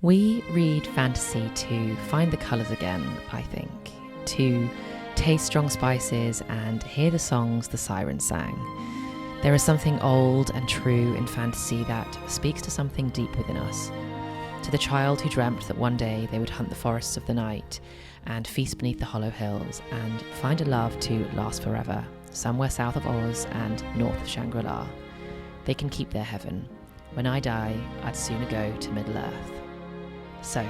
We read fantasy to find the colours again, I think, to taste strong spices and hear the songs the sirens sang. There is something old and true in fantasy that speaks to something deep within us. To the child who dreamt that one day they would hunt the forests of the night and feast beneath the hollow hills and find a love to last forever, somewhere south of Oz and north of Shangri-La. They can keep their heaven. When I die, I'd sooner go to Middle-earth. So,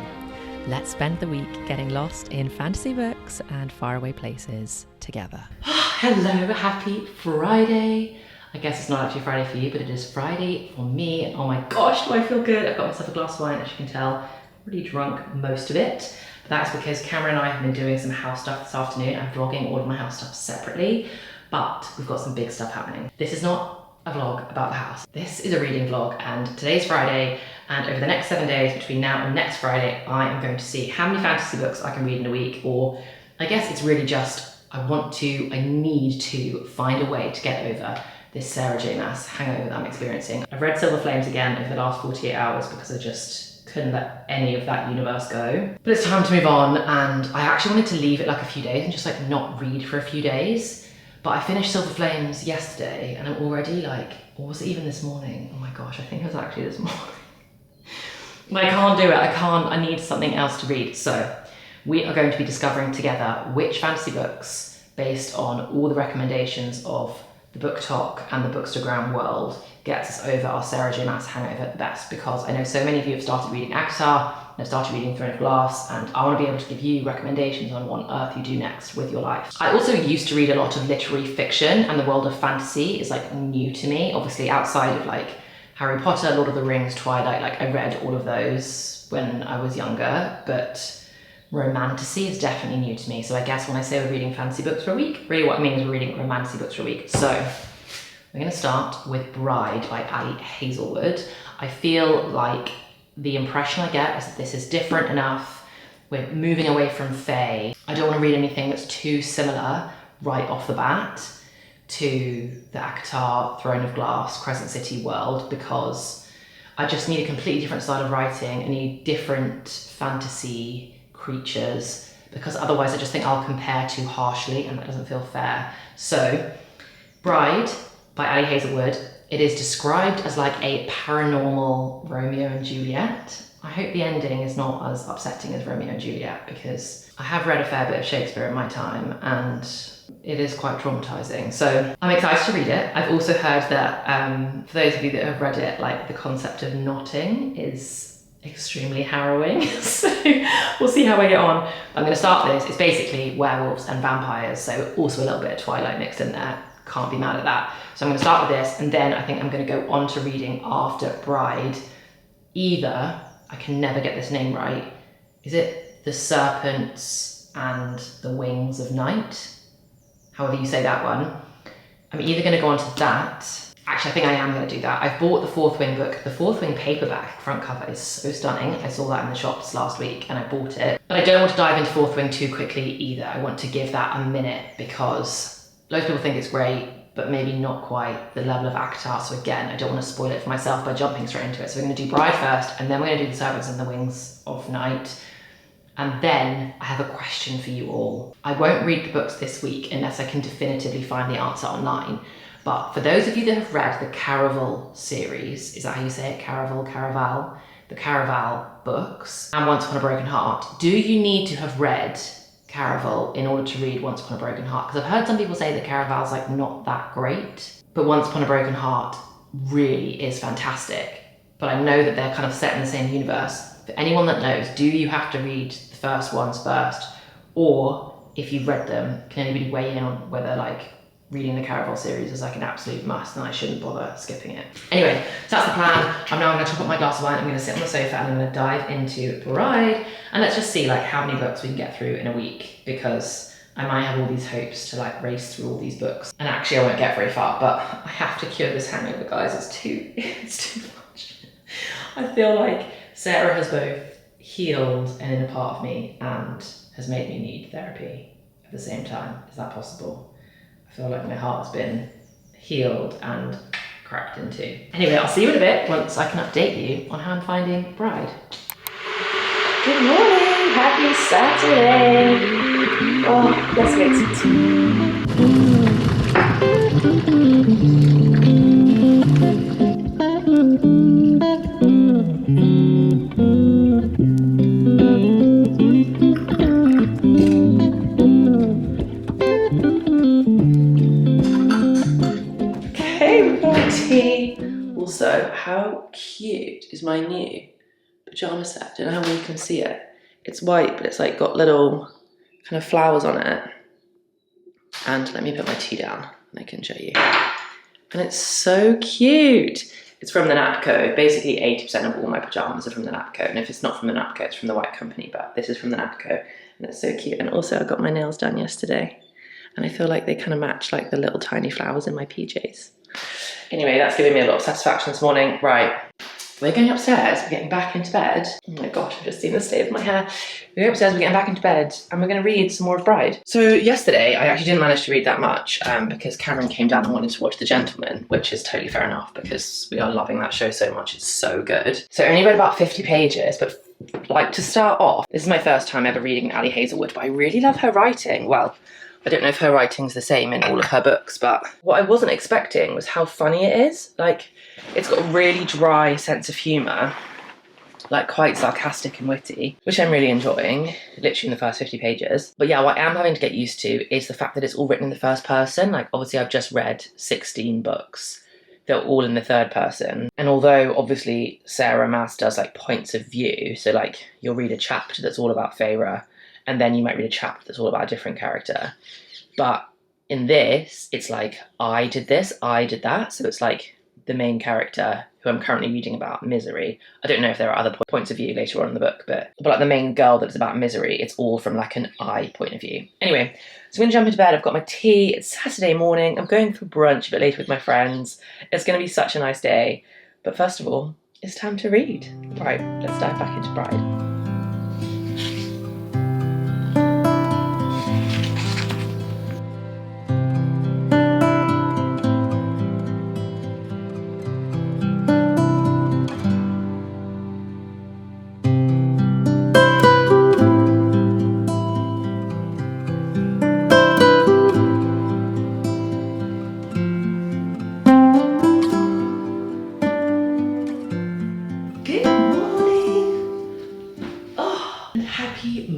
let's spend the week getting lost in fantasy books and faraway places together. Hello, happy Friday. I guess it's not actually Friday for you, but it is Friday for me. Oh my gosh, do I feel good. I've got myself a glass of wine, as you can tell. Really drunk most of it. But that's because Cameron and I have been doing some house stuff this afternoon. I'm vlogging all of my house stuff separately, but we've got some big stuff happening. This is not a vlog about the house. This is a reading vlog, and today's Friday, and over the next 7 days between now and next Friday, I am going to see how many fantasy books I can read in a week, or I guess it's really just I need to find a way to get over this Sarah J Maas hangover that I'm experiencing. I've read Silver Flames again over the last 48 hours because I just couldn't let any of that universe go. But it's time to move on, and I actually wanted to leave it like a few days and just like not read for a few days. But I finished Silver Flames yesterday and I'm already like, or was it even this morning? Oh my gosh, I think it was actually this morning. But I can't do it, I need something else to read. So we are going to be discovering together which fantasy books, based on all the recommendations of the Book Talk and the Bookstagram world, gets us over our Sarah J Maas hangover the best, because I know so many of you have started reading ACOTAR, and have started reading Throne of Glass, and I want to be able to give you recommendations on what on earth you do next with your life. I also used to read a lot of literary fiction, and the world of fantasy is like new to me. Obviously outside of like Harry Potter, Lord of the Rings, Twilight, like I read all of those when I was younger, but romantasy is definitely new to me. So I guess when I say we're reading fantasy books for a week, really what I mean is we're reading romantasy books for a week. So we're going to start with Bride by Ali Hazelwood. I feel like the impression I get is that this is different enough. We're moving away from Fae. I don't want to read anything that's too similar right off the bat to the ACOTAR, Throne of Glass, Crescent City world, because I just need a completely different style of writing. I need different fantasy creatures, because otherwise I just think I'll compare too harshly and that doesn't feel fair. So, Bride by Ali Hazelwood. It is described as like a paranormal Romeo and Juliet. I hope the ending is not as upsetting as Romeo and Juliet, because I have read a fair bit of Shakespeare in my time and it is quite traumatizing. So I'm excited to read it. I've also heard that for those of you that have read it, like the concept of knotting is extremely harrowing. So we'll see how I get on. I'm going to start this. It's basically werewolves and vampires, so also a little bit of Twilight mixed in there. Can't be mad at that. So I'm going to start with this, and then I think I'm going to go on to reading after Bride. Either, I can never get this name right, is it The Serpent and the Wings of Night? However you say that one. I'm either going to go on to that. Actually, I think I am going to do that. I've bought the Fourth Wing book. The Fourth Wing paperback front cover is so stunning. I saw that in the shops last week and I bought it. But I don't want to dive into Fourth Wing too quickly either. I want to give that a minute, because loads of people think it's great, but maybe not quite the level of ACOTAR. So again, I don't want to spoil it for myself by jumping straight into it. So we're going to do Bride first, and then we're going to do The Serpents and the Wings of Night. And then I have a question for you all. I won't read the books this week unless I can definitively find the answer online. But for those of you that have read the Caraval series, is that how you say it? Caraval? The Caraval books, and Once Upon a Broken Heart. Do you need to have read Caraval in order to read Once Upon a Broken Heart? Because I've heard some people say that Caraval's like not that great, but Once Upon a Broken Heart really is fantastic. But I know that they're kind of set in the same universe. For anyone that knows, do you have to read the first ones first? Or if you've read them, can anybody weigh in on whether like reading the Caraval series is like an absolute must and I shouldn't bother skipping it? Anyway, so that's the plan. I'm going to top up my glass of wine, I'm going to sit on the sofa and I'm going to dive into Bride, and let's just see like how many books we can get through in a week, because I might have all these hopes to like race through all these books, and actually I won't get very far, but I have to cure this hangover, guys. It's too much. I feel like Sarah has both healed an inner part of me and has made me need therapy at the same time. Is that possible? I feel like my heart's been healed and cracked into. Anyway, I'll see you in a bit once I can update you on how I'm finding Bride. Good morning, happy Saturday. Oh, let's make some tea. Okay, we've got tea. Also, how cute is my new pajama set? I don't know how well you can see it. It's white, but it's like got little kind of flowers on it. And let me put my tea down and I can show you. And it's so cute. It's from the Napco. Basically 80% of all my pajamas are from the Napco. And if it's not from the Napco, it's from the White Company, but this is from the Napco. And it's so cute. And also I got my nails done yesterday. And I feel like they kind of match like the little tiny flowers in my PJs. Anyway, that's giving me a lot of satisfaction this morning. Right, we're going upstairs, we're getting back into bed. Oh my gosh, I've just seen the state of my hair. We're going upstairs, we're getting back into bed, and we're going to read some more of Bride. So yesterday, I actually didn't manage to read that much because Cameron came down and wanted to watch The Gentleman, which is totally fair enough because we are loving that show so much. It's so good. So I only read about 50 pages, but like to start off, this is my first time ever reading Ali Hazelwood, but I really love her writing. Well, I don't know if her writing's the same in all of her books, but what I wasn't expecting was how funny it is. Like, it's got a really dry sense of humour, like quite sarcastic and witty, which I'm really enjoying, literally in the first 50 pages. But yeah, what I am having to get used to is the fact that it's all written in the first person. Like, obviously I've just read 16 books. They're all in the third person. And although obviously Sarah Maas does like points of view, so like you'll read a chapter that's all about Feyre, and then you might read a chapter that's all about a different character. But in this, it's like, I did this, I did that. So it's like the main character, who I'm currently reading about, Misery. I don't know if there are other points of view later on in the book, but like the main girl that's about Misery, it's all from like an I point of view. Anyway, so I'm gonna jump into bed. I've got my tea. It's Saturday morning. I'm going for brunch a bit later with my friends. It's gonna be such a nice day. But first of all, it's time to read. Right, let's dive back into Bride.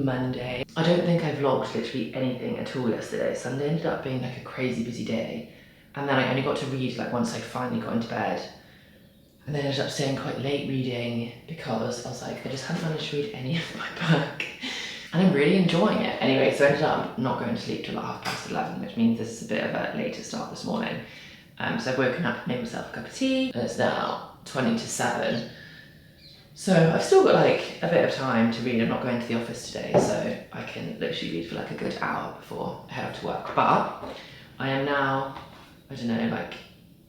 Monday. I don't think I vlogged literally anything at all yesterday. Sunday ended up being like a crazy busy day, and then I only got to read like once I finally got into bed, and then I ended up staying quite late reading because I was like, I just hadn't managed to read any of my book and I'm really enjoying it. Anyway, so I ended up not going to sleep till like 11:30, which means this is a bit of a later start this morning. So I've woken up, made myself a cup of tea, and it's now 20 to 7. So I've still got like a bit of time to read. I'm not going to the office today, so I can literally read for like a good hour before I head off to work. But I am now, I don't know, like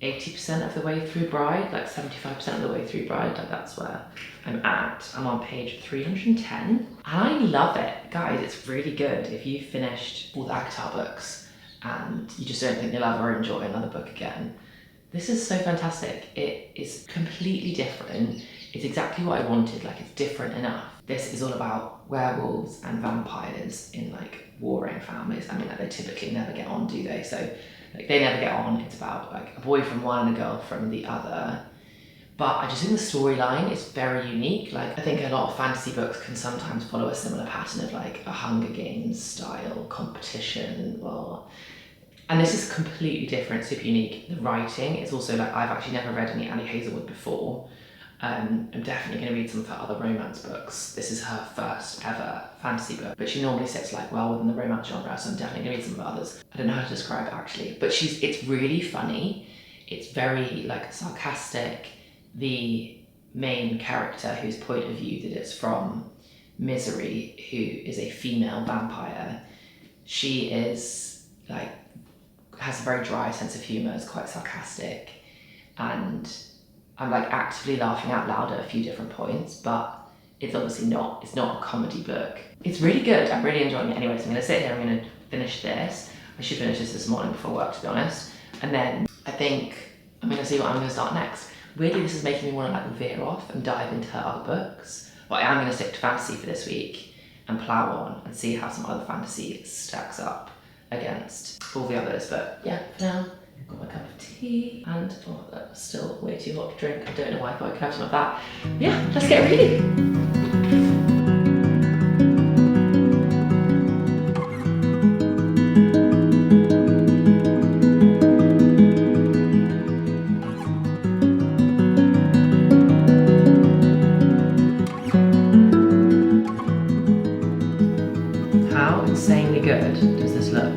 80% of the way through Bride, like 75% of the way through Bride, like that's where I'm at. I'm on page 310, and I love it. Guys, it's really good. If you've finished all the ACOTAR books and you just don't think you'll ever enjoy another book again, this is so fantastic. It is completely different. It's exactly what I wanted, like it's different enough. This is all about werewolves and vampires in like warring families. I mean, like they typically never get on, do they? So like they never get on. It's about like a boy from one and a girl from the other. But I just think the storyline is very unique. Like I think a lot of fantasy books can sometimes follow a similar pattern of like a Hunger Games style competition and this is completely different, super unique. The writing is also like, I've actually never read any Ali Hazelwood before. I'm definitely going to read some of her other romance books. This is her first ever fantasy book, but she normally sits like well within the romance genre, so I'm definitely going to read some of her others. I don't know how to describe it actually, but it's really funny. It's very like sarcastic. The main character whose point of view that it's from, Misery, who is a female vampire, she is like, has a very dry sense of humour, is quite sarcastic, and I'm like actively laughing out loud at a few different points, but it's obviously not, it's not a comedy book. It's really good, I'm really enjoying it. Anyway, so I'm gonna sit here, I'm gonna finish this. I should finish this morning before work, to be honest. And then I think I'm gonna see what I'm gonna start next. Weirdly, this is making me wanna like veer off and dive into her other books. But I am going to stick to fantasy for this week and plough on and see how some other fantasy stacks up against all the others. But yeah, for now, I've got my cup of tea and, oh, that's still way too hot to drink. I don't know why I thought I could have some of that. Yeah, let's get reading. Insanely good does this look?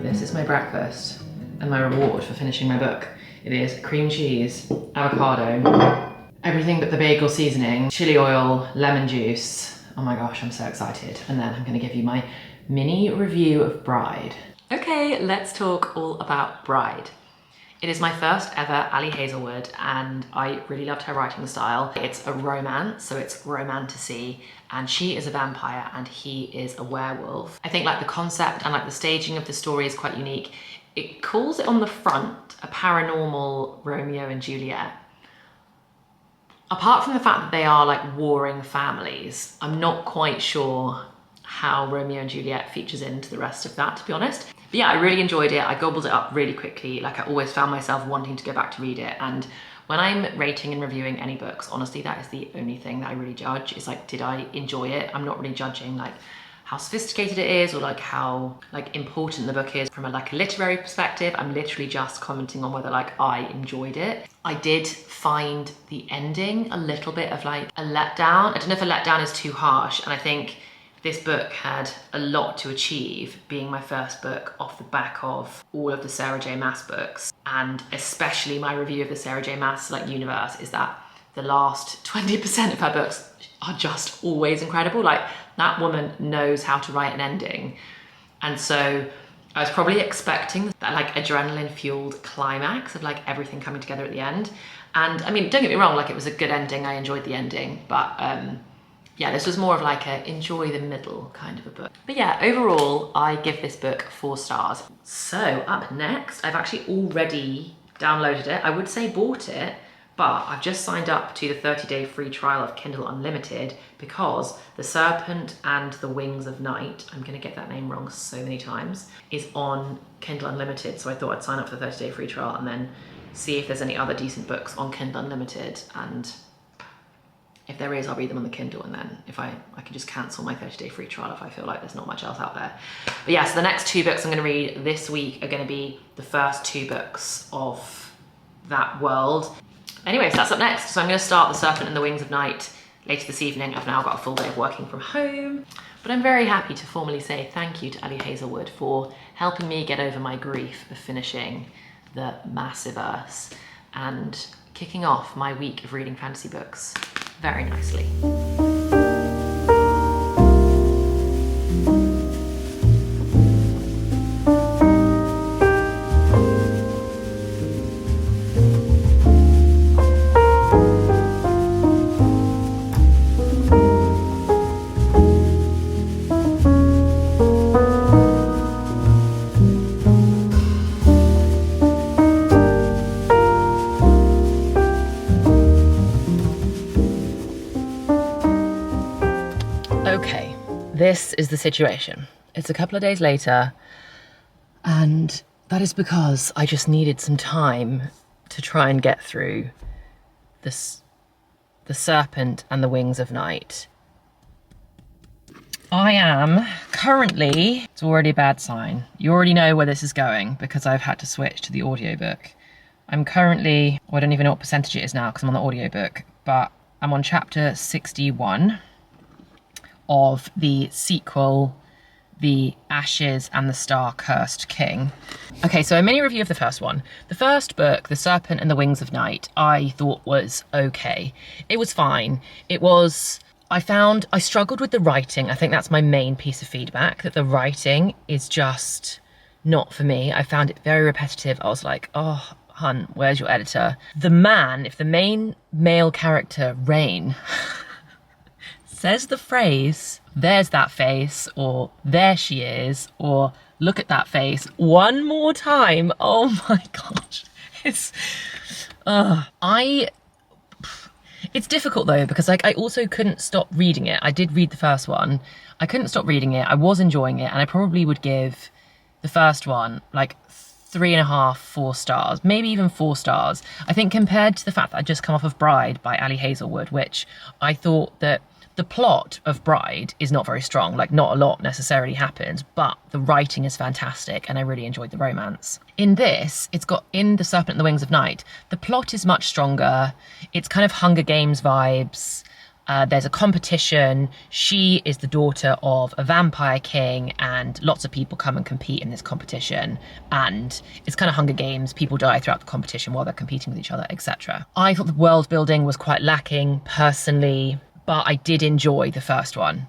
This is my breakfast and my reward for finishing my book. It is cream cheese, avocado, everything but the bagel seasoning, chili oil, lemon juice. Oh my gosh, I'm so excited. And then I'm gonna give you my mini review of Bride. Okay, let's talk all about Bride. It is my first ever Ali Hazelwood and I really loved her writing style. It's a romance, so it's romantasy, and she is a vampire and he is a werewolf. I think like the concept and like the staging of the story is quite unique. It calls it on the front a paranormal Romeo and Juliet. Apart from the fact that they are like warring families, I'm not quite sure how Romeo and Juliet features into the rest of that, to be honest. But yeah, I really enjoyed it. I gobbled it up really quickly. Like I always found myself wanting to go back to read it. And when I'm rating and reviewing any books, honestly, that is the only thing that I really judge. Is like, did I enjoy it? I'm not really judging like how sophisticated it is or like how like important the book is from a like a literary perspective. I'm literally just commenting on whether like I enjoyed it. I did find the ending a little bit of like a letdown. I don't know if a letdown is too harsh, and I think this book had a lot to achieve, being my first book off the back of all of the Sarah J Maas books, and especially my review of the Sarah J Maas like universe, is that the last 20% of her books are just always incredible. Like that woman knows how to write an ending. And so I was probably expecting that like adrenaline fueled climax of like everything coming together at the end. And I mean, don't get me wrong, like it was a good ending. I enjoyed the ending, but yeah, this was more of like a enjoy the middle kind of a book. But yeah, overall, I give this book 4 stars. So up next, I've actually already downloaded it. I would say bought it, but I've just signed up to the 30-day free trial of Kindle Unlimited because The Serpent and the Wings of Night, I'm gonna get that name wrong so many times, is on Kindle Unlimited. So I thought I'd sign up for the 30-day free trial and then see if there's any other decent books on Kindle Unlimited, and if there is, I'll read them on the Kindle, and then if I can just cancel my 30-day free trial if I feel like there's not much else out there. But yeah, so the next 2 books I'm gonna read this week are gonna be the first 2 books of that world. Anyways, that's up next. So I'm gonna start The Serpent and the Wings of Night later this evening. I've now got a full day of working from home, but I'm very happy to formally say thank you to Ali Hazelwood for helping me get over my grief of finishing the Massiverse and kicking off my week of reading fantasy books very nicely. Okay, this is the situation. It's a couple of days later, and that is because I just needed some time to try and get through this, The Serpent and the Wings of Night. I am currently, it's already a bad sign. You already know where this is going because I've had to switch to the audiobook. I'm currently, well, I don't even know what percentage it is now because I'm on the audiobook, but I'm on chapter 61. Of the sequel, The Ashes and the Star-Cursed King. Okay, so a mini review of the first one. The first book, The Serpent and the Wings of Night, I thought was okay. It was fine. It was, I struggled with the writing. I think that's my main piece of feedback, that the writing is just not for me. I found it very repetitive. I was like, oh, hun, where's your editor? The man, if the main male character, Rain, says the phrase, there's that face, or there she is, or look at that face, one more time, oh my gosh, it's, It's difficult though, because like I also couldn't stop reading it. I did read the first one. I couldn't stop reading it. I was enjoying it, and I probably would give the first one like 3.5, 4 stars, maybe even 4 stars. I think compared to the fact that I'd just come off of Bride by Ali Hazelwood, which I thought that the plot of Bride is not very strong, like not a lot necessarily happens, but the writing is fantastic and I really enjoyed the romance. In this, it's got in The Serpent and the Wings of Night, the plot is much stronger. It's kind of Hunger Games vibes. There's a competition. She is the daughter of a vampire king and lots of people come and compete in this competition. And it's kind of Hunger Games. People die throughout the competition while they're competing with each other, etc. I thought the world building was quite lacking personally, but I did enjoy the first one.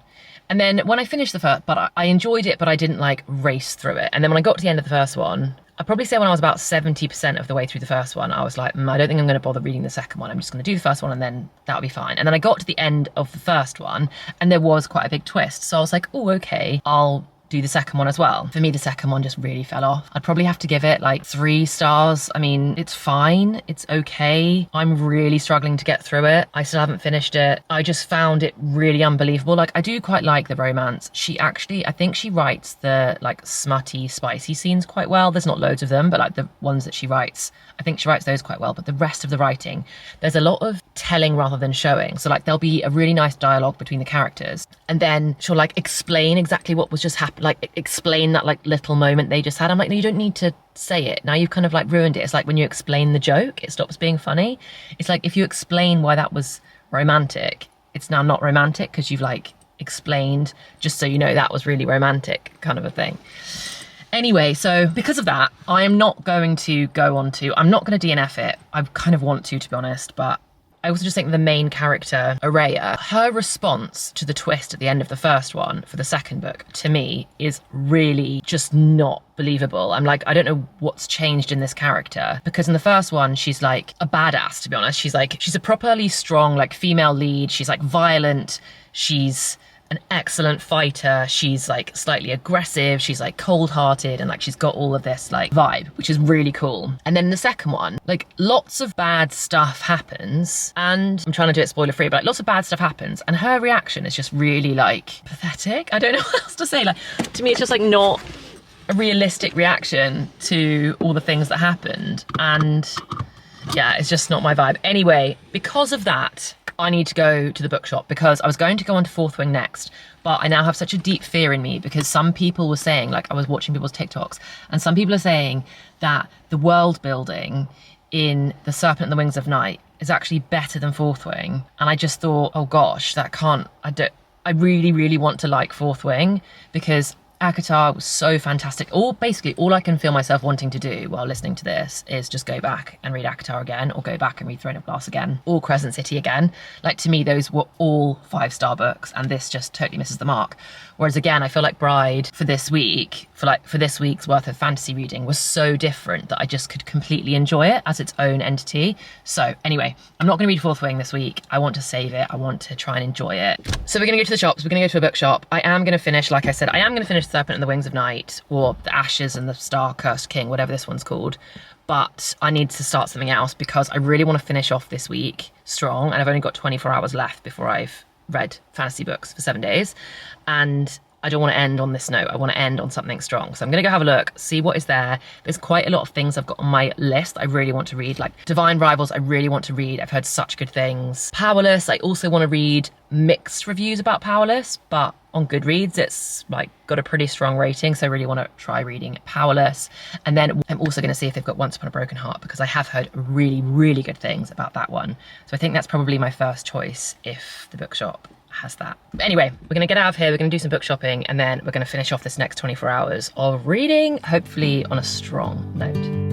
And then when I finished the first, but I enjoyed it, but I didn't like race through it. And then when I got to the end of the first one, I'd probably say when I was about 70% of the way through the first one, I was like, I don't think I'm going to bother reading the second one. I'm just going to do the first one and then that'll be fine. And then I got to the end of the first one and there was quite a big twist. So I was like, oh, okay, I'll do the second one as well. For me, the second one just really fell off. I'd probably have to give it like 3 stars. I mean, it's fine. It's okay. I'm really struggling to get through it. I still haven't finished it. I just found it really unbelievable. Like, I do quite like the romance. She actually, I think she writes the like smutty, spicy scenes quite well. There's not loads of them, but like the ones that she writes, I think she writes those quite well. But the rest of the writing, there's a lot of telling rather than showing. So like there'll be a really nice dialogue between the characters and then she'll like explain exactly what was just happening, like explain that like little moment they just had. I'm like, no, you don't need to say it. Now you've kind of like ruined it. It's like when you explain the joke, it stops being funny. It's like if you explain why that was romantic, it's now not romantic because you've like explained just so you know that was really romantic kind of a thing. Anyway, so because of that, I am not going to I'm not going to DNF it. I kind of want to be honest, but I also just think the main character, Araya, her response to the twist at the end of the first one for the second book, to me, is really just not believable. I'm like, I don't know what's changed in this character, because in the first one, she's like a badass, to be honest. She's a properly strong, like, female lead. She's like violent. She's an excellent fighter. She's like slightly aggressive. She's like cold-hearted and like she's got all of this like vibe, which is really cool. And then in the second one, like lots of bad stuff happens, and I'm trying to do it spoiler-free, but like lots of bad stuff happens and her reaction is just really like pathetic. I don't know what else to say. Like, to me, it's just like not a realistic reaction to all the things that happened. And yeah, it's just not my vibe. Anyway, because of that, I need to go to the bookshop because I was going to go on to Fourth Wing next, but I now have such a deep fear in me because some people were saying, like I was watching people's TikToks, and some people are saying that the world building in The Serpent and the Wings of Night is actually better than Fourth Wing. And I just thought, oh gosh, I really, really want to like Fourth Wing because ACOTAR was so fantastic. Basically all I can feel myself wanting to do while listening to this is just go back and read ACOTAR again, or go back and read Throne of Glass again, or Crescent City again. Like, to me, those were all 5-star books, and this just totally misses the mark. Whereas again, I feel like Bride for this week, for this week's worth of fantasy reading, was so different that I just could completely enjoy it as its own entity. So anyway, I'm not going to read Fourth Wing this week. I want to save it. I want to try and enjoy it. So we're going to go to the shops. We're going to go to a bookshop. I am going to finish, like I said, I am going to finish Serpent and the Wings of Night, or The Ashes and the Star-Cursed King, whatever this one's called. But I need to start something else because I really want to finish off this week strong, and I've only got 24 hours left before I've read fantasy books for 7 days, and I don't want to end on this note. I want to end on something strong. So I'm going to go have a look, see what is there. There's quite a lot of things I've got on my list I really want to read, like Divine Rivals I really want to read. I've heard such good things. Powerless, I also want to read. Mixed reviews about Powerless, but on Goodreads it's like got a pretty strong rating, so I really want to try reading Powerless. And then I'm also going to see if they've got Once Upon a Broken Heart, because I have heard really, really good things about that one. So I think that's probably my first choice if the bookshop has that. But anyway, we're going to get out of here, we're going to do some book shopping, and then we're going to finish off this next 24 hours of reading, hopefully on a strong note.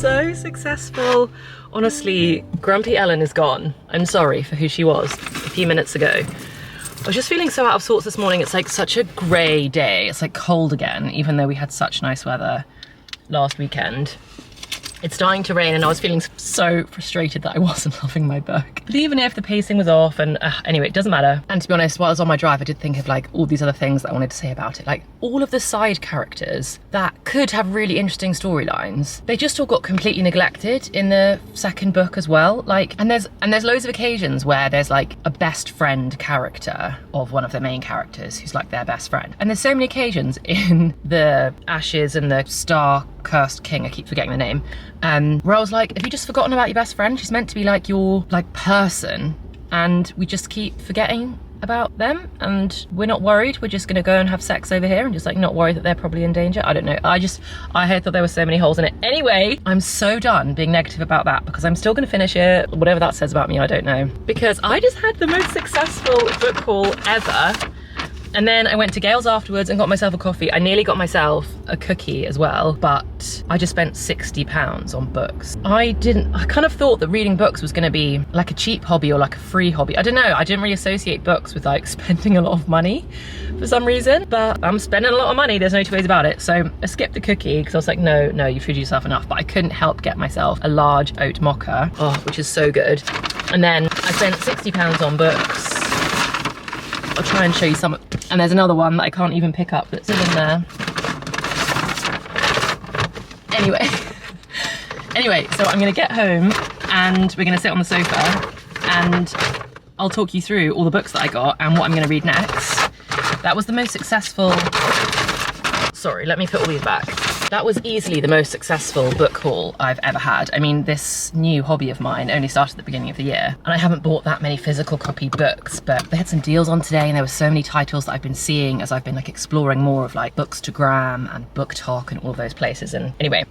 so successful. Honestly, Grumpy Ellen is gone. I'm sorry for who she was a few minutes ago. I was just feeling so out of sorts this morning. It's like such a grey day. It's like cold again, even though we had such nice weather last weekend. It's starting to rain and I was feeling so frustrated that I wasn't loving my book. But even if the pacing was off and anyway, it doesn't matter. And to be honest, while I was on my drive, I did think of like all these other things that I wanted to say about it. Like all of the side characters that could have really interesting storylines, they just all got completely neglected in the second book as well. Like, and there's loads of occasions where there's like a best friend character of one of the main characters who's like their best friend. And there's so many occasions in the Ashes and the Star-Cursed King, I keep forgetting the name, where I was like, have you just forgotten about your best friend? She's meant to be like your like person and we just keep forgetting about them and we're not worried. We're just gonna go and have sex over here and just like not worry that they're probably in danger. I don't know. I thought there were so many holes in it. Anyway, I'm so done being negative about that because I'm still gonna finish it. Whatever that says about me, I don't know. Because I just had the most successful book haul ever. And then I went to Gale's afterwards and got myself a coffee. I nearly got myself a cookie as well, but I just spent £60 on books. I kind of thought that reading books was gonna be like a cheap hobby or like a free hobby. I don't know, I didn't really associate books with like spending a lot of money for some reason, but I'm spending a lot of money, there's no two ways about it. So I skipped the cookie because I was like, no, you've treated yourself enough, but I couldn't help get myself a large oat mocha, which is so good. And then I spent £60 on books. I'll try and show you some. And there's another one that I can't even pick up that's still in there. Anyway, so I'm gonna get home and we're gonna sit on the sofa and I'll talk you through all the books that I got and what I'm gonna read next. That was the most successful, sorry, let me put all these back. That was easily the most successful book haul I've ever had. I mean, this new hobby of mine only started at the beginning of the year, and I haven't bought that many physical copy books, but they had some deals on today, and there were so many titles that I've been seeing as I've been like exploring more of like Bookstagram and BookTok and all those places. And anyway,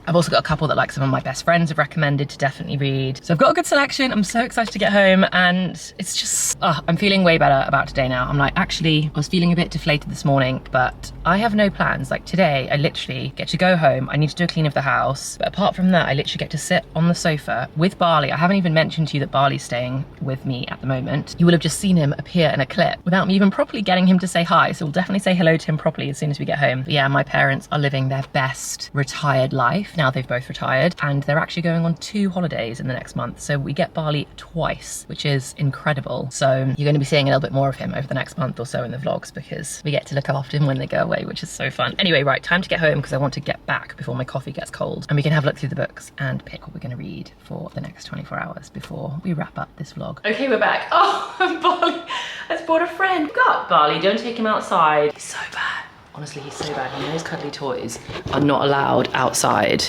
I've also got a couple that like some of my best friends have recommended to definitely read. So I've got a good selection. I'm so excited to get home and it's just, I'm feeling way better about today now. I'm like, actually, I was feeling a bit deflated this morning, but I have no plans. Like today, I literally get to go home. I need to do a clean of the house. But apart from that, I literally get to sit on the sofa with Barley. I haven't even mentioned to you that Barley's staying with me at the moment. You will have just seen him appear in a clip without me even properly getting him to say hi. So we'll definitely say hello to him properly as soon as we get home. But yeah, my parents are living their best retired life. Now they've both retired and they're actually going on 2 holidays in the next month. So we get Barley twice, which is incredible. So you're going to be seeing a little bit more of him over the next month or so in the vlogs because we get to look after him when they go away, which is so fun. Anyway, right, time to get home because I want to get back before my coffee gets cold and we can have a look through the books and pick what we're going to read for the next 24 hours before we wrap up this vlog. Okay, we're back. Oh, Barley has brought a friend. God, Barley, don't take him outside. He's so bad. Honestly, he's so bad. You know, his cuddly toys are not allowed outside,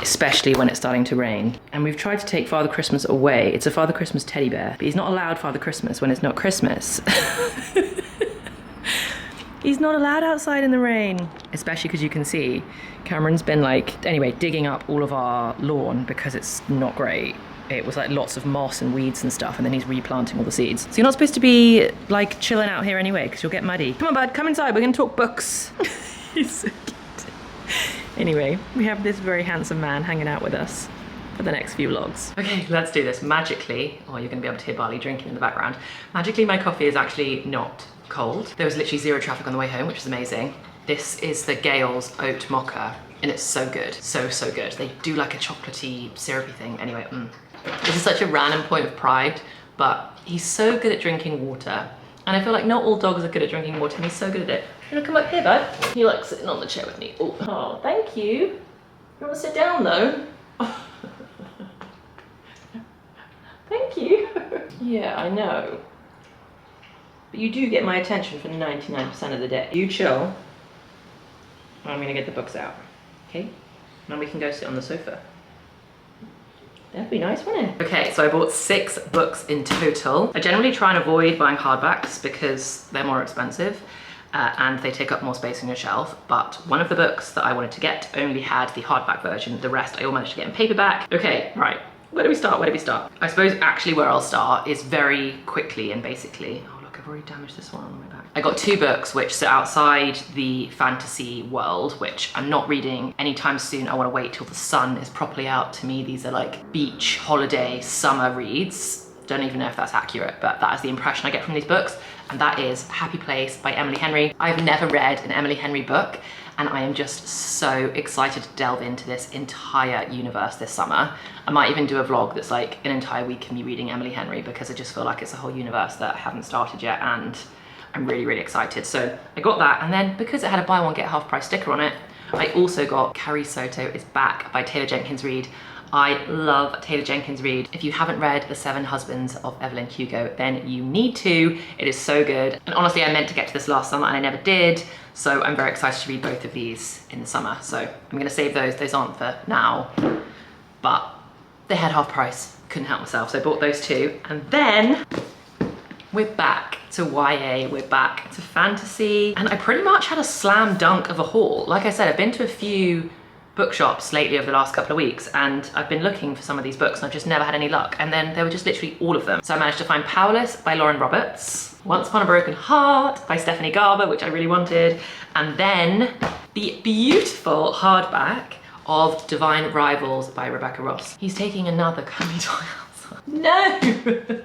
especially when it's starting to rain. And we've tried to take Father Christmas away. It's a Father Christmas teddy bear, but he's not allowed Father Christmas when it's not Christmas. He's not allowed outside in the rain, especially because you can see Cameron's been like, anyway, digging up all of our lawn because it's not great. It was like lots of moss and weeds and stuff, and then he's replanting all the seeds. So you're not supposed to be like chilling out here anyway because you'll get muddy. Come on, bud, come inside, we're gonna talk books. He's so cute. Anyway, we have this very handsome man hanging out with us for the next few vlogs. Okay, let's do this. Magically, you're gonna be able to hear Barley drinking in the background. Magically, my coffee is actually not cold. There was literally 0 traffic on the way home, which is amazing. This is the Gale's Oat Mocha, and it's so good, so good. They do like a chocolatey, syrupy thing. Anyway, This is such a random point of pride, but he's so good at drinking water. And I feel like not all dogs are good at drinking water, and he's so good at it. You wanna come up here, bud? He likes sitting on the chair with me. Oh, thank you. You wanna sit down though? Thank you. Yeah, I know. But you do get my attention for 99% of the day. You chill. I'm gonna get the books out, okay? Then we can go sit on the sofa. That'd be nice, wouldn't it? Okay, so I bought 6 books in total. I generally try and avoid buying hardbacks because they're more expensive and they take up more space on your shelf. But one of the books that I wanted to get only had the hardback version. The rest I all managed to get in paperback. Okay, right. Where do we start? I suppose actually where I'll start is very quickly and basically, oh look, I've already damaged this one on my back. I got 2 books which sit outside the fantasy world, which I'm not reading anytime soon. I want to wait till the sun is properly out. To me, these are like beach, holiday, summer reads. Don't even know if that's accurate, but that is the impression I get from these books. And that is Happy Place by Emily Henry. I've never read an Emily Henry book, and I am just so excited to delve into this entire universe this summer. I might even do a vlog that's like an entire week of me reading Emily Henry, because I just feel like it's a whole universe that I haven't started yet, and I'm really, really excited. So I got that, and then because it had a buy one get half price sticker on it, I also got Carissa is Back by Taylor Jenkins Reid. I love Taylor Jenkins Reid. If you haven't read The 7 Husbands of Evelyn Hugo, then you need to. It is so good. And honestly, I meant to get to this last summer and I never did. So I'm very excited to read both of these in the summer. So I'm gonna save those. Those aren't for now, but they had half price. Couldn't help myself. So I bought those 2. And then we're back to YA, we're back to fantasy. And I pretty much had a slam dunk of a haul. Like I said, I've been to a few bookshops lately over the last couple of weeks, and I've been looking for some of these books and I've just never had any luck, and then there were just literally all of them. So I managed to find Powerless by Lauren Roberts, Once Upon a Broken Heart by Stephanie Garber, which I really wanted, and then the beautiful hardback of Divine Rivals by Rebecca Ross. He's taking another gummy toy outside. No!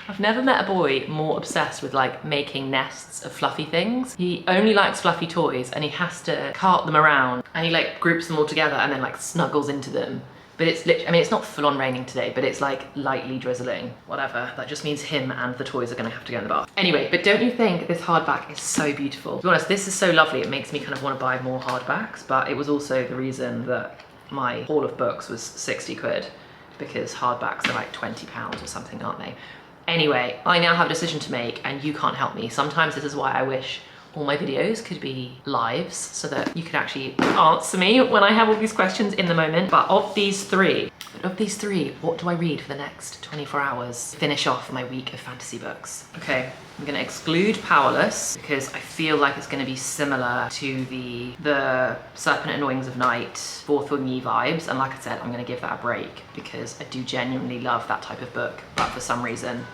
I've never met a boy more obsessed with like making nests of fluffy things. He only likes fluffy toys, and he has to cart them around, and he like groups them all together and then like snuggles into them. But it's literally, I mean, it's not full on raining today, but it's like lightly drizzling. Whatever, that just means him and the toys are gonna have to go in the bath. Anyway, but don't you think this hardback is so beautiful? To be honest, this is so lovely, it makes me kind of want to buy more hardbacks, but it was also the reason that my haul of books was 60 quid, because hardbacks are like 20 pounds or something, aren't they? Anyway, I now have a decision to make, and you can't help me. Sometimes this is why I wish all my videos could be lives, so that you could actually answer me when I have all these questions in the moment. But of these three, what do I read for the next 24 hours? Finish off my week of fantasy books. Okay, I'm gonna exclude Powerless, because I feel like it's gonna be similar to the Serpent and Wings of Night, Fourth Wing Yi vibes. And like I said, I'm gonna give that a break, because I do genuinely love that type of book, but for some reason,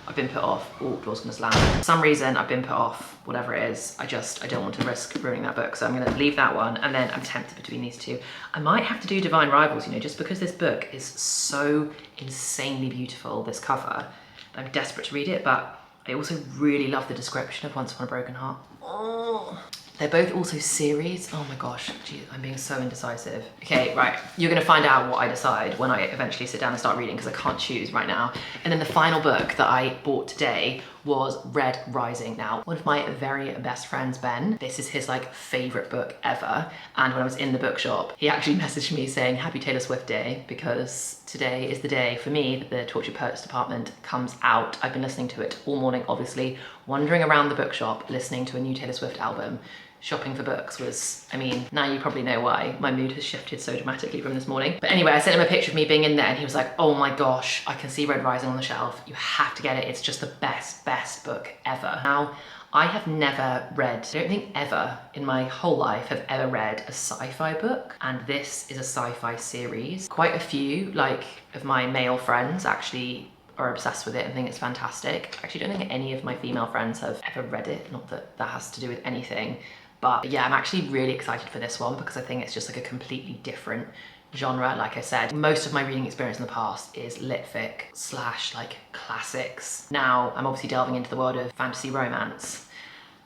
I've been put off. Oh, door's gonna slam. For some reason, I've been put off, whatever it is. I don't want to risk ruining that book. So I'm gonna leave that one, and then I'm tempted between these 2. I might have to do Divine Rivals, you know, just because this book is so insanely beautiful, this cover. I'm desperate to read it, but I also really love the description of Once Upon a Broken Heart. Oh. They're both also series. Oh my gosh, geez, I'm being so indecisive. Okay, right, you're gonna find out what I decide when I eventually sit down and start reading, because I can't choose right now. And then the final book that I bought today was Red Rising. Now, one of my very best friends, Ben, this is his like favorite book ever. And when I was in the bookshop, he actually messaged me saying, Happy Taylor Swift Day, because today is the day for me that the Tortured Poets Department comes out. I've been listening to it all morning, obviously, wandering around the bookshop, listening to a new Taylor Swift album. Shopping for books was, I mean, now you probably know why my mood has shifted so dramatically from this morning. But anyway, I sent him a picture of me being in there, and he was like, oh my gosh, I can see Red Rising on the shelf. You have to get it. It's just the best book ever. Now, I have never read, I don't think ever in my whole life have ever read a sci-fi book. And this is a sci-fi series. Quite a few, like, of my male friends actually are obsessed with it and think it's fantastic. I actually don't think any of my female friends have ever read it. Not that that has to do with anything. But yeah, I'm actually really excited for this one, because I think it's just like a completely different genre. Like I said, most of my reading experience in the past is lit fic / like classics. Now I'm obviously delving into the world of fantasy romance.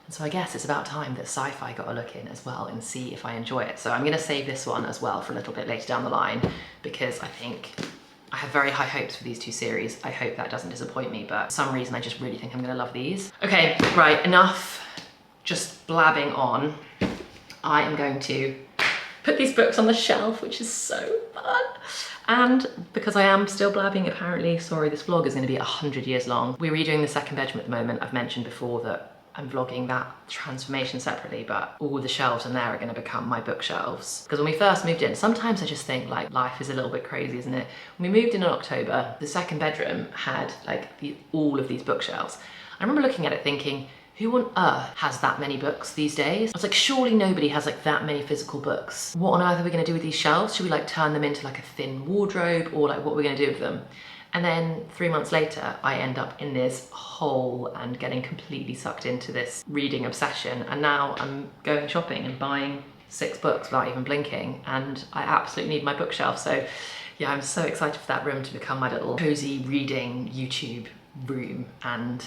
And so I guess it's about time that sci-fi got a look in as well, and see if I enjoy it. So I'm gonna save this one as well for a little bit later down the line, because I think I have very high hopes for these 2 series. I hope that doesn't disappoint me, but for some reason I just really think I'm gonna love these. Okay, right, enough just blabbing on. I am going to put these books on the shelf, which is so fun. And because I am still blabbing, apparently, sorry, this vlog is gonna be 100 years long. We're redoing the second bedroom at the moment. I've mentioned before that I'm vlogging that transformation separately, but all the shelves in there are gonna become my bookshelves. Because when we first moved in, sometimes I just think like life is a little bit crazy, isn't it? When we moved in October, the second bedroom had like all of these bookshelves. I remember looking at it thinking, who on earth has that many books these days? I was like, surely nobody has like that many physical books. What on earth are we gonna do with these shelves? Should we like turn them into like a thin wardrobe, or like what are we gonna do with them? And then 3 months later, I end up in this hole and getting completely sucked into this reading obsession. And now I'm going shopping and buying 6 books without even blinking. And I absolutely need my bookshelf. So yeah, I'm so excited for that room to become my little cozy reading YouTube room. And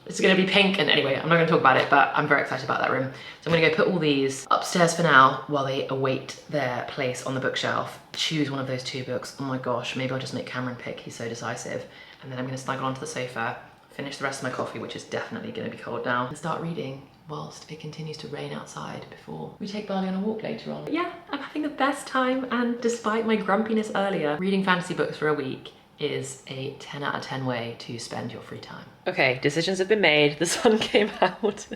it's gonna be pink. And anyway, I'm not gonna talk about it, but I'm very excited about that room. So I'm gonna go put all these upstairs for now while they await their place on the bookshelf. Choose one of those 2 books. Oh my gosh, maybe I'll just make Cameron pick. He's so decisive. And then I'm gonna snuggle onto the sofa, finish the rest of my coffee, which is definitely gonna be cold now, and start reading whilst it continues to rain outside before we take Barley on a walk later on. But yeah, I'm having the best time, and despite my grumpiness earlier, reading fantasy books for a week is a 10 out of 10 way to spend your free time. Okay, decisions have been made. The sun came out.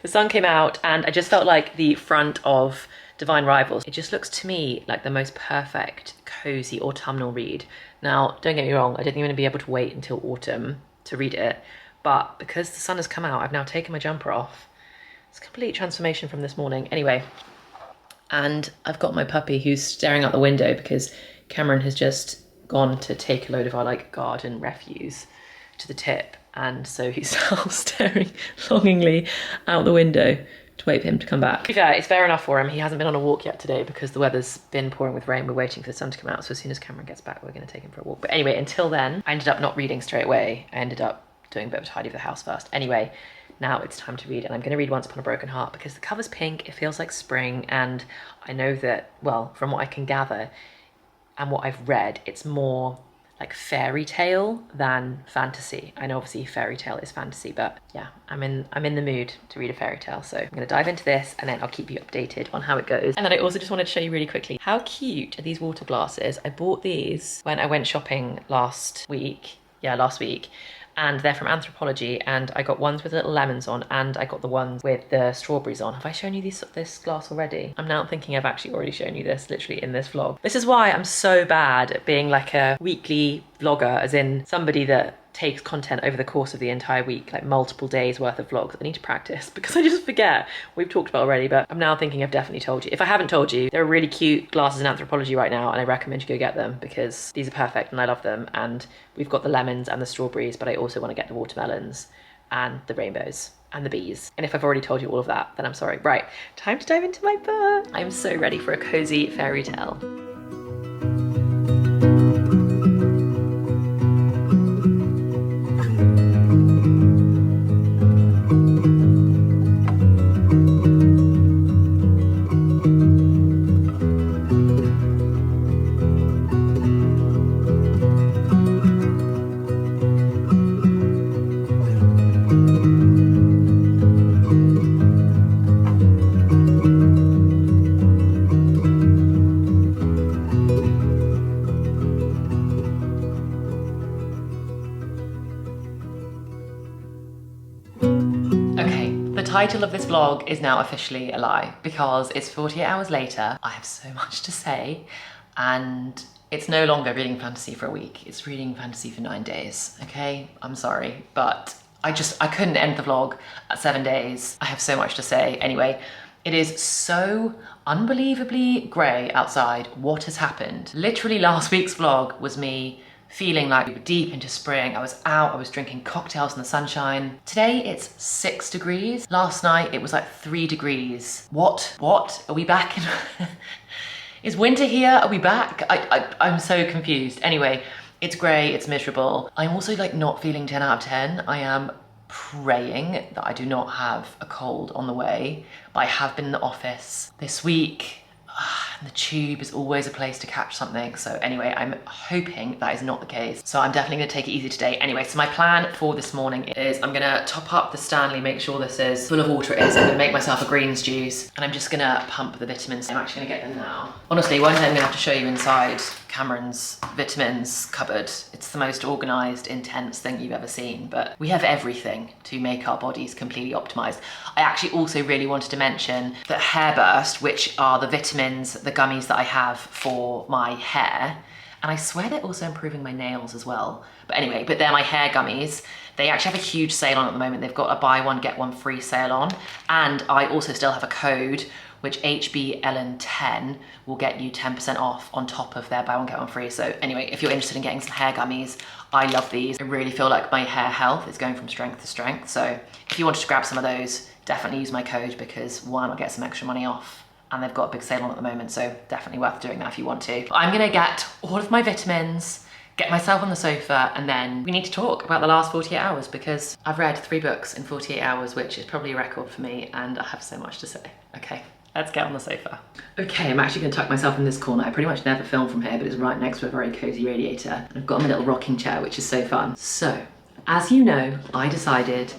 The sun came out, and I just felt like the front of Divine Rivals, it just looks to me like the most perfect, cozy autumnal read. Now, don't get me wrong, I didn't even be able to wait until autumn to read it, but because the sun has come out, I've now taken my jumper off. It's a complete transformation from this morning. Anyway, and I've got my puppy who's staring out the window because Cameron has just gone to take a load of our like garden refuse to the tip, and so he's now staring longingly out the window to wait for him to come back. To be fair, it's fair enough for him. He hasn't been on a walk yet today because the weather's been pouring with rain. We're waiting for the sun to come out, so as soon as Cameron gets back, we're going to take him for a walk. But anyway, until then, I ended up not reading straight away. I ended up doing a bit of a tidy of the house first. Anyway, now it's time to read, and I'm going to read Once Upon a Broken Heart because the cover's pink, it feels like spring, and I know that, well, from what I can gather and what I've read, it's more like fairy tale than fantasy. I know obviously fairy tale is fantasy, but yeah, I'm in the mood to read a fairy tale. So I'm gonna dive into this and then I'll keep you updated on how it goes. And then I also just wanted to show you really quickly, how cute are these water glasses? I bought these when I went shopping last week. Yeah, last week. And they're from Anthropology, and I got ones with little lemons on, and I got the ones with the strawberries on. Have I shown you this glass already? I'm now thinking I've actually already shown you this literally in this vlog. This is why I'm so bad at being like a weekly vlogger, as in somebody that takes content over the course of the entire week, like multiple days worth of vlogs. I need to practice because I just forget. We've talked about already, but I'm now thinking I've definitely told you. If I haven't told you, there are really cute glasses in Anthropology right now, and I recommend you go get them because these are perfect and I love them. And we've got the lemons and the strawberries, but I also want to get the watermelons and the rainbows and the bees. And if I've already told you all of that, then I'm sorry. Right, time to dive into my book. I'm so ready for a cozy fairy tale. The title of this vlog is now officially a lie because it's 48 hours later. I have so much to say, and it's no longer reading fantasy for a week. It's reading fantasy for 9 days, okay? I'm sorry, but I couldn't end the vlog at 7 days. I have so much to say. Anyway, it is so unbelievably grey outside. What has happened? Literally last week's vlog was me feeling like we were deep into spring. I was out, I was drinking cocktails in the sunshine. Today it's 6 degrees. Last night it was like 3 degrees. What? Are we back in... Is winter here? Are we back? I'm so confused. Anyway, it's grey, it's miserable. I'm also like not feeling 10 out of 10. I am praying that I do not have a cold on the way, but I have been in the office this week. And the tube is always a place to catch something. So anyway, I'm hoping that is not the case. So I'm definitely gonna take it easy today. Anyway, so my plan for this morning is I'm gonna top up the Stanley, make sure this is full of water. It is. I'm gonna make myself a greens juice, and I'm just gonna pump the vitamins. I'm actually gonna get them now. Honestly, one day I'm gonna have to show you inside Cameron's vitamins cupboard. It's the most organized, intense thing you've ever seen, but we have everything to make our bodies completely optimized. I actually also really wanted to mention that Hairburst, which are the vitamins, the gummies that I have for my hair, and I swear they're also improving my nails as well. But anyway, but they're my hair gummies. They actually have a huge sale on at the moment. They've got a buy one, get one free sale on. And I also still have a code which HBLN10 will get you 10% off on top of their buy one get one free. So anyway, if you're interested in getting some hair gummies, I love these. I really feel like my hair health is going from strength to strength. So if you wanted to grab some of those, definitely use my code, because one, I'll get some extra money off, and they've got a big sale on at the moment, so definitely worth doing that if you want to. I'm gonna get all of my vitamins, get myself on the sofa, and then we need to talk about the last 48 hours, because I've read 3 books in 48 hours, which is probably a record for me, and I have so much to say. Okay, let's get on the sofa. Okay, I'm actually gonna tuck myself in this corner. I pretty much never film from here, but it's right next to a very cozy radiator. And I've got my little rocking chair, which is so fun. So, as you know, I decided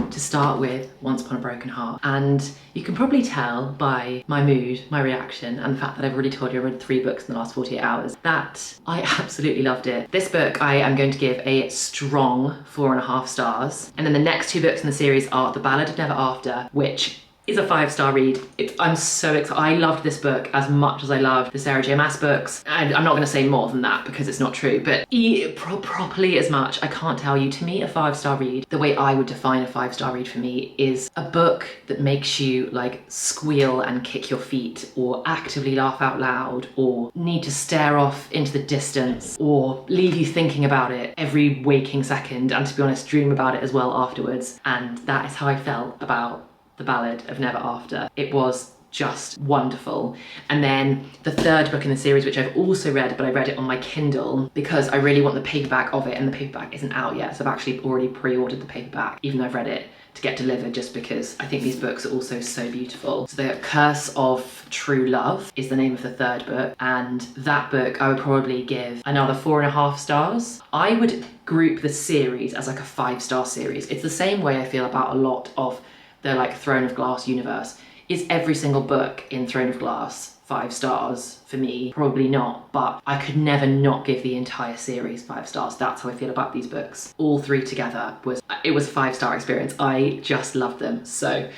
to start with Once Upon a Broken Heart. And you can probably tell by my mood, my reaction, and the fact that I've already told you I read 3 books in the last 48 hours, that I absolutely loved it. This book I am going to give a strong 4.5 stars. And then the next 2 books in the series are The Ballad of Never After, which is a 5-star read. I'm so excited. I loved this book as much as I loved the Sarah J Maas books. And I'm not gonna say more than that because it's not true, but properly as much, I can't tell you. To me, a 5-star read, the way I would define a 5-star read for me, is a book that makes you like squeal and kick your feet, or actively laugh out loud, or need to stare off into the distance, or leave you thinking about it every waking second, and to be honest, dream about it as well afterwards. And that is how I felt about The Ballad of Never After. It was just wonderful. And then the 3rd book in the series, which I've also read, but I read it on my Kindle because I really want the paperback of it, and the paperback isn't out yet, so I've actually already pre-ordered the paperback, even though I've read it, to get delivered, just because I think these books are also so beautiful. So The Curse of True Love is the name of the 3rd book, and that book I would probably give another 4.5 stars. I would group the series as like a 5-star series. It's the same way I feel about a lot of the like Throne of Glass universe. Is every single book in Throne of Glass 5 stars for me? Probably not, but I could never not give the entire series 5 stars. That's how I feel about these books. All 3 together was a 5-star experience. I just loved them. So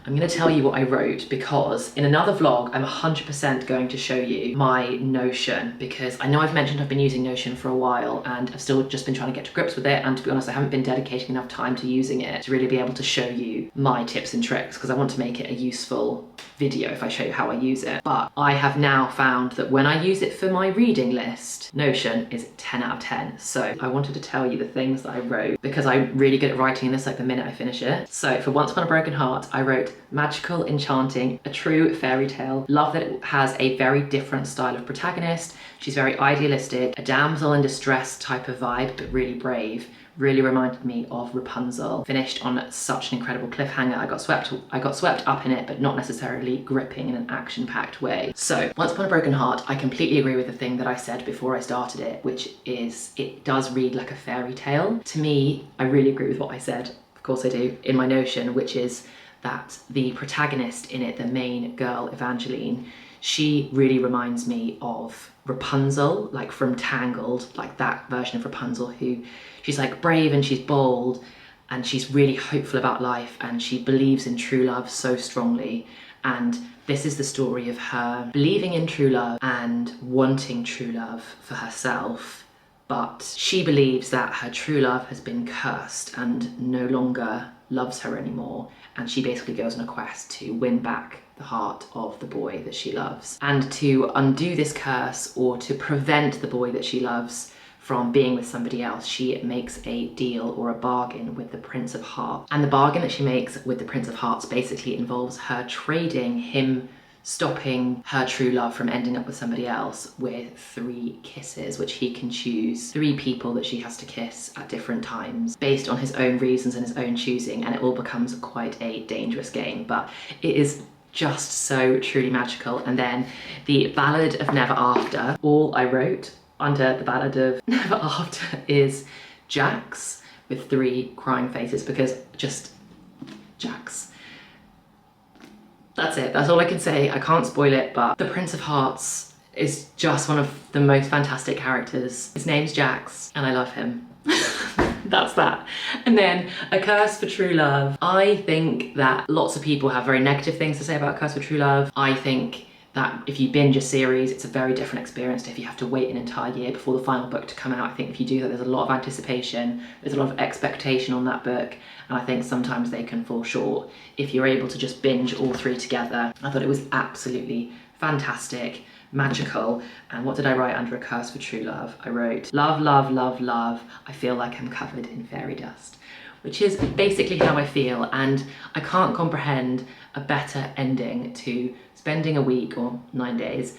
I'm gonna tell you what I wrote, because in another vlog, I'm 100% going to show you my Notion, because I know I've mentioned I've been using Notion for a while, and I've still just been trying to get to grips with it. And to be honest, I haven't been dedicating enough time to using it to really be able to show you my tips and tricks, because I want to make it a useful video if I show you how I use it. But I have now found that when I use it for my reading list, Notion is 10 out of 10. So I wanted to tell you the things that I wrote, because I'm really good at writing this like the minute I finish it. So for Once Upon a Broken Heart, I wrote magical, enchanting, a true fairy tale. Love that it has a very different style of protagonist. She's very idealistic, a damsel in distress type of vibe, but really brave. Really reminded me of Rapunzel. Finished on such an incredible cliffhanger. I got swept up in it, but not necessarily gripping in an action-packed way. So, Once Upon a Broken Heart, I completely agree with the thing that I said before I started it, which is it does read like a fairy tale. To me, I really agree with what I said, of course I do, in my Notion, which is that the protagonist in it, the main girl, Evangeline, she really reminds me of Rapunzel, like from Tangled, like that version of Rapunzel, who she's like brave and she's bold and she's really hopeful about life, and she believes in true love so strongly. And this is the story of her believing in true love and wanting true love for herself, but she believes that her true love has been cursed and no longer loves her anymore, and she basically goes on a quest to win back the heart of the boy that she loves. And to undo this curse, or to prevent the boy that she loves from being with somebody else, she makes a deal or a bargain with the Prince of Hearts. And the bargain that she makes with the Prince of Hearts basically involves her trading him stopping her true love from ending up with somebody else with 3 kisses, which he can choose 3 people that she has to kiss at different times based on his own reasons and his own choosing, and it all becomes quite a dangerous game, but it is just so truly magical. And then The Ballad of Never After, all I wrote under The Ballad of Never After is Jax with 3 crying faces, because just Jax. That's it, that's all I can say. I can't spoil it, but the Prince of Hearts is just one of the most fantastic characters. His name's Jax, and I love him. That's that. And then A Curse for True Love. I think that lots of people have very negative things to say about A Curse for True Love. I think that if you binge a series, it's a very different experience to if you have to wait an entire year before the final book to come out. I think if you do that, there's a lot of anticipation, there's a lot of expectation on that book, and I think sometimes they can fall short. If you're able to just binge all three together, I thought it was absolutely fantastic, magical. And what did I write under A Curse for True Love? I wrote, love, love, love, love, I feel like I'm covered in fairy dust, which is basically how I feel, and I can't comprehend a better ending to spending a week or 9 days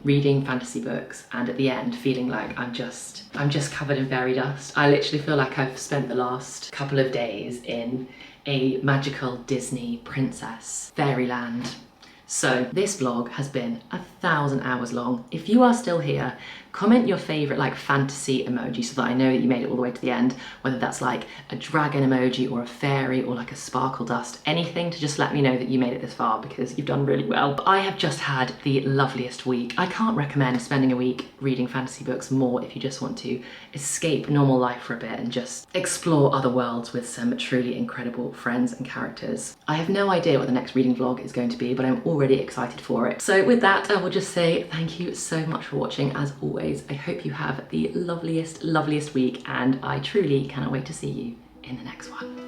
reading fantasy books and at the end feeling like I'm just covered in fairy dust. I literally feel like I've spent the last couple of days in a magical Disney princess fairyland. So this vlog has been 1,000 hours long. If you are still here, comment your favorite like fantasy emoji so that I know that you made it all the way to the end, whether that's like a dragon emoji or a fairy or like a sparkle dust, anything to just let me know that you made it this far, because you've done really well. But I have just had the loveliest week. I can't recommend spending a week reading fantasy books more if you just want to escape normal life for a bit and just explore other worlds with some truly incredible friends and characters. I have no idea what the next reading vlog is going to be, but I'm already excited for it. So with that, I will just say thank you so much for watching. As always, I hope you have the loveliest week, and I truly cannot wait to see you in the next one.